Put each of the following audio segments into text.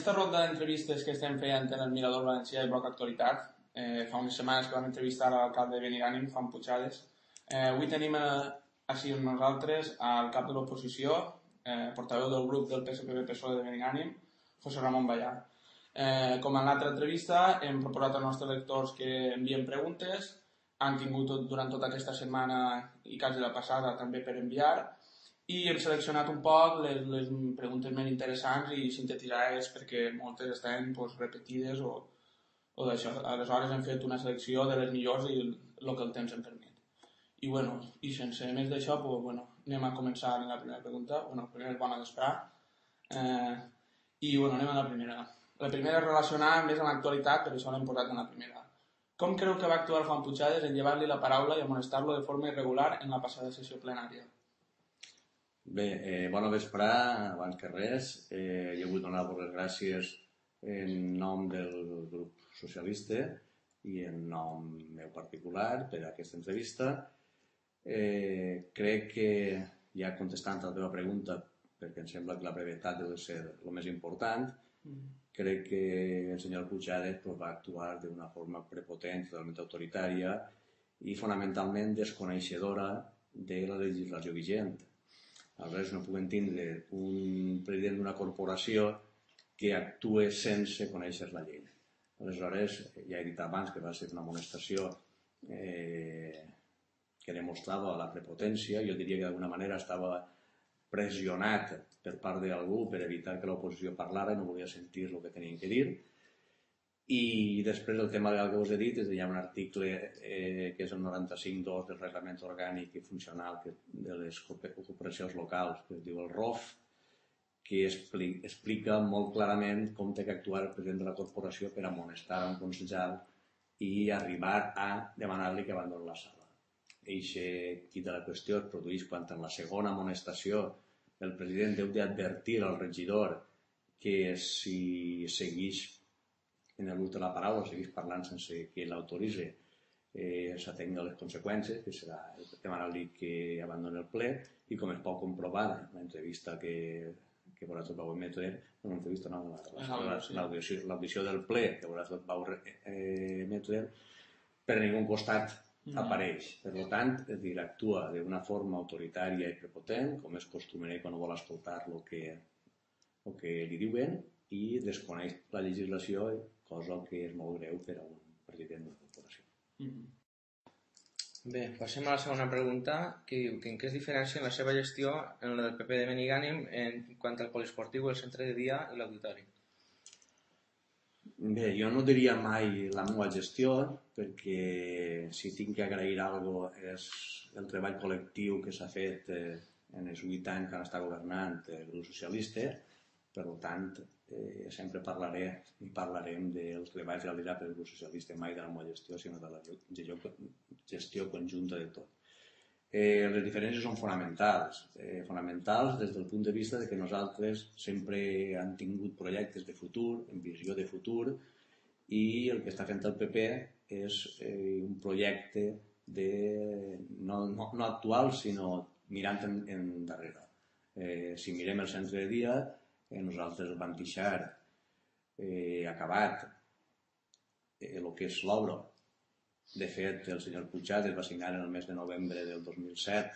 aquesta ronda d'entrevistes que estem fent en el Mirador Valencià i Bloc Actualitat, fa unes setmanes que vam entrevistar a l'alcalde de Benigànim, Juan Puigades, avui tenim així amb nosaltres al cap de l'oposició, portaveu del grup del PSPB-PSOE de Benigànim, José Ramón Bayá. Com en l'altra entrevista, hem proposat als nostres lectors que envien preguntes, han tingut durant tota aquesta setmana i quasi la passada també per enviar, i hem seleccionat un poc les preguntes més interessants i sintetitzades perquè moltes estan repetides o d'això. Aleshores hem fet una selecció de les millors i el que el temps em permet. I sense més d'això, anem a començar amb la primera pregunta. Primera és bona d'esperar. Anem a la primera. La primera és relacionada més amb l'actualitat, per això l'hem posat en la primera. Com creu que va actuar Juan Puigades en llevar-li la paraula i amonestar-lo de forma irregular en la passada sessió plenària? Bé, bona vesprada, abans que res. Jo vull donar-vos les gràcies en nom del grup socialista i en nom meu particular per a aquesta entrevista. Crec que, ja contestant a la teva pregunta, perquè em sembla que la brevetat deu ser el més important, crec que el senyor Puigades va actuar d'una forma prepotent, totalment autoritària i fonamentalment desconeixedora de la legislació vigent. Aleshores no puc entendre un president d'una corporació que actue sense conèixer la llei. Aleshores, ja he dit abans que va ser una amonestació que demostrava la prepotència. Jo diria que d'alguna manera estava pressionat per part d'algú per evitar que l'oposició parlara i no volia sentir el que tenien que dir. I després el tema que us he dit és que hi ha un article que és el 95.2 del reglament orgànic i funcional de les corporacions locals, que es diu el ROF, que explica molt clarament com té que actuar el president de la corporació per amonestar un concejal i arribar a demanar-li que abandoni la sala. Eixe quid de la qüestió es produeix quan en la segona amonestació el president deu d'advertir al regidor que si segueix en l'ús de la paraula, segueix parlant sense que l'autoritzi, s'atenga les conseqüències, que serà demanar-li que abandoni el ple, i com es pot comprovar en l'entrevista que vosaltres vau emetre, l'audició del ple que vosaltres vau emetre, per ningú costat apareix. Per tant, actua d'una forma autoritària i prepotent, com és costumer quan no vol escoltar el que li diuen, i desconeix la legislació, cosa que és molt greu per a un president de la corporació. Bé, passem a la segona pregunta, que diu que en què es diferencia la seva gestió en la del PP de Benigànim en quant al poliesportiu, el centre de dia i l'auditori. Bé, jo no diria mai la meva gestió, perquè si tinc que agrair alguna cosa és el treball col·lectiu que s'ha fet en els 8 anys que han estat governant el grup socialista. Per tant, sempre parlarem dels treballs realitzats pel grup socialista, mai de la meva gestió, sinó de la gestió conjunta de tot. Les diferències són fonamentals des del punt de vista que nosaltres sempre hem tingut projectes de futur, en visió de futur, i el que està fent el PP és un projecte no actual, sinó mirant endarrere. Si mirem el centre de dia, nosaltres vam deixar acabat el que és l'obra. De fet, el senyor Puigades va signar en el mes de novembre del 2007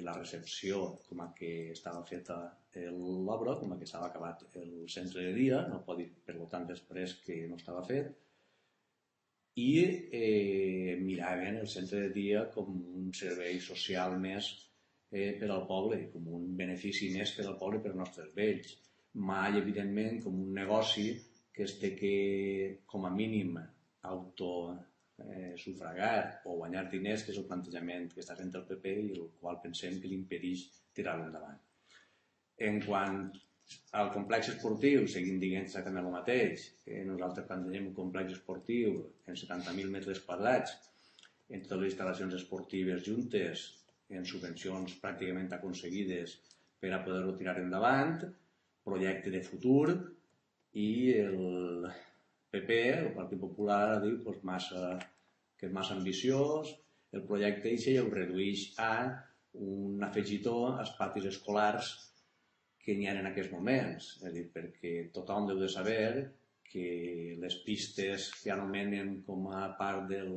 la recepció com a que estava feta l'obra, com a que estava acabat el centre de dia, no pot dir, per tant, després que no estava fet, i miraven el centre de dia com un servei social més per al poble, com un benefici més per al poble i per als nostres vells. Mai, evidentment, com un negoci que es té que, com a mínim, sufragar o guanyar diners, que és el plantejament que està fent el PP i el qual pensem que li impedeix tirar-lo endavant. En quant al complex esportiu, seguim dient exactament el mateix. Nosaltres plantegem un complex esportiu en 70.000 metres quadrats, en totes les instal·lacions esportives juntes, en subvencions pràcticament aconseguides per a poder-ho tirar endavant, projecte de futur, i el PP, el Partit Popular, diu que és massa ambiciós, el projecte i ho redueix a un afegitó als patis escolars que n'hi ha en aquests moments. És a dir, perquè tothom deu de saber que les pistes que anomenen com a part del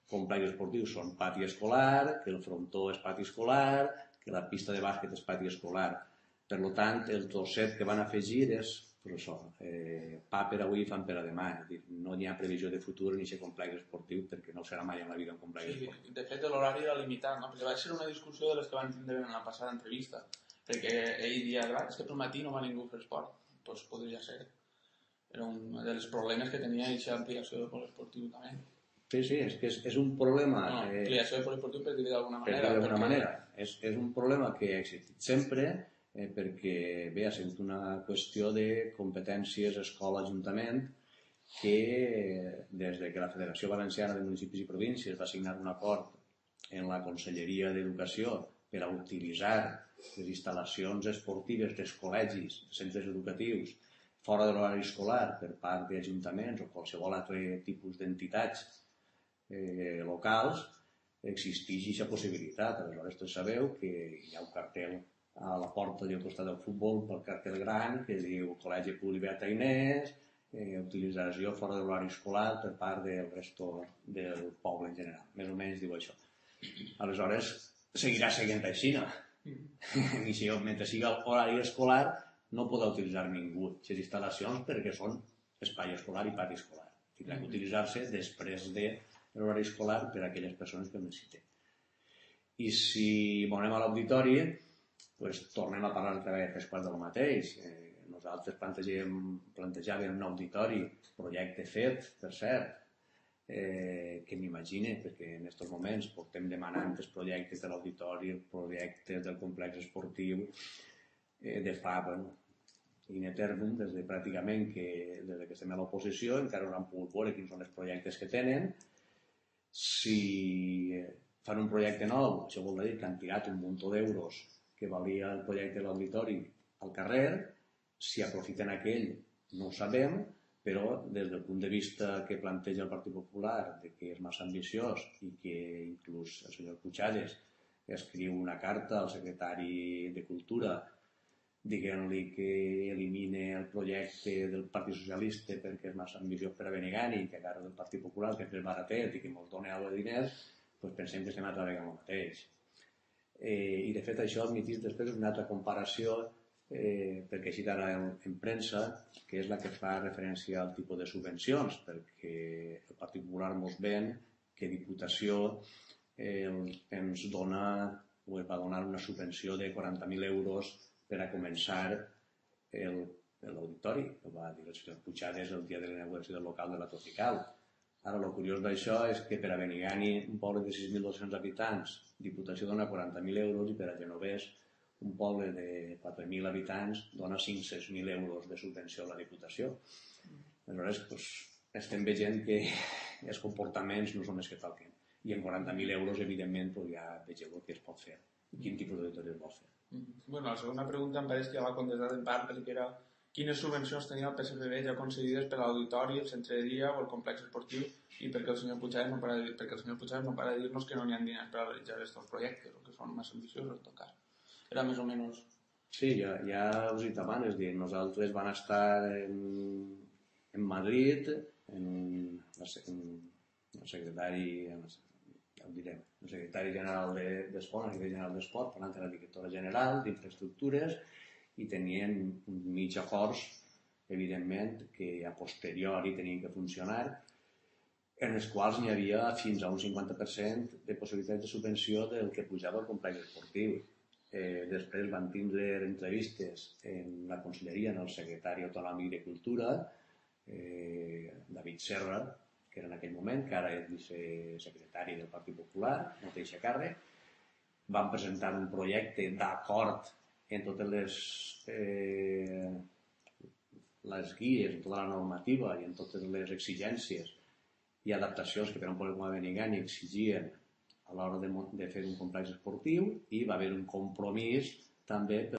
complex esportiu són pati escolar, que el frontó és pati escolar, que la pista de bàsquet és pati escolar. Per tant, el trosset que van afegir és pa per avui i fam per a demà. És dir, no hi ha previsió de futur ni aquest complex esportiu perquè no serà mai en la vida un complex esportiu. De fet, l'horari era limitat, no? Perquè va ser una discussió de les que van tindre en la passada entrevista. Perquè ell deia, és que per matí no va ningú a fer esport. Doncs podria ser. Era un dels problemes que tenia aquesta ampliació del poliesportiu també. Sí, és que és un problema... Ampliació del poliesportiu per dir-ho d'alguna manera. Per dir-ho d'alguna manera. És un problema que ha existit sempre perquè, bé, ha sigut una qüestió de competències escola-ajuntament que des de que la Federació Valenciana de Municipis i Províncies va signar un acord en la Conselleria d'Educació per a utilitzar les instal·lacions esportives dels col·legis, centres educatius, fora de l'horari escolar per part d'ajuntaments o qualsevol altre tipus d'entitats locals, existeix aquesta possibilitat. Aleshores, tots sabeu que hi ha un cartell a la porta del costat del futbol pel cartell gran que diu Col·legi Públic Beata Inés, utilització fora de l'horari escolar per part del resto del poble en general. Més o menys diu això. Aleshores, seguirà seguint així, no? I si mentre sigui horari escolar no podrà utilitzar ningú aquestes instal·lacions perquè són espai escolar i pati escolar. Tindrà que utilitzar-se després de l'horari escolar per a aquelles persones que ho necessiten. I si anem a l'auditori, tornem a parlar de tres quarts del mateix. Nosaltres plantejàvem un auditori, projecte fet, per cert, que m'imagine, perquè en aquests moments portem demanant els projectes de l'auditori, projectes del complex esportiu, de fa in eternum, des de pràcticament des que estem a l'oposició, encara no han pogut veure quins són els projectes que tenen. Si fan un projecte nou, això vol dir que han tirat un munt d'euros que valia el projecte de l'auditori al carrer. Si aprofiten aquell no ho sabem, però des del punt de vista que planteja el Partit Popular, que és massa ambiciós i que inclús el senyor Puigades escriu una carta al secretari de Cultura dient-li que elimine el projecte del Partit Socialista perquè és massa ambiciós per a Benigànim, que agarra del Partit Popular, que és més baratet i que ens dona algo de diners, doncs pensem que estem altra vegada amb el mateix. I de fet això admitís després una altra comparació perquè així ara en premsa, que és la que fa referència al tipus de subvencions, perquè el Partit Popular ens ven que Diputació ens dona o va donar una subvenció de 40.000 euros per a començar l'auditori, que va dir el senyor Puigades el dia de l'inauguració del local de la Tropical. Ara, el curiós d'això és que per a Benigànim, un poble de 6.200 habitants, Diputació dona 40.000 euros i per a Genovés, un poble de 4.000 habitants, dona 500.000 euros de subvenció a la Diputació. Aleshores, estem veient que els comportaments no són els que toquen. I en 40.000 euros, evidentment, ja vegeu el que es pot fer i quin tipus d'auditori es vol fer. Bueno, la segona pregunta em pareix que ja l'ha contestat en part, perquè era quines subvencions tenia el PSPB ja concedides per a l'auditori, el centre de dia o el complex esportiu, i perquè el senyor Puigades no para de dir-nos que no n'hi ha diners per a realitzar aquests projectes, o que són més ambiciosos en tot cas. Era més o menys... Sí, ja us he dit abans, és dir, nosaltres van estar en Madrid, el secretari general d'Esport, el secretari general d'Esport, parlant de la directora general d'Infraestructures, i tenien mig acords, evidentment, que a posteriori tenien que funcionar, en els quals n'hi havia fins a un 50% de possibilitats de subvenció del que pujava el complex esportiu. Després van tindre entrevistes en la Conselleria, en el secretari autonòmic de Cultura, David Serra, que era en aquell moment, que ara és vicesecretari del Partit Popular, no té aquest càrrec. Van presentar un projecte d'acord en totes les guies, en tota la normativa i en totes les exigències i adaptacions que per un poble com a Benigànim exigien a l'hora de fer un complex esportiu, i va haver un compromís també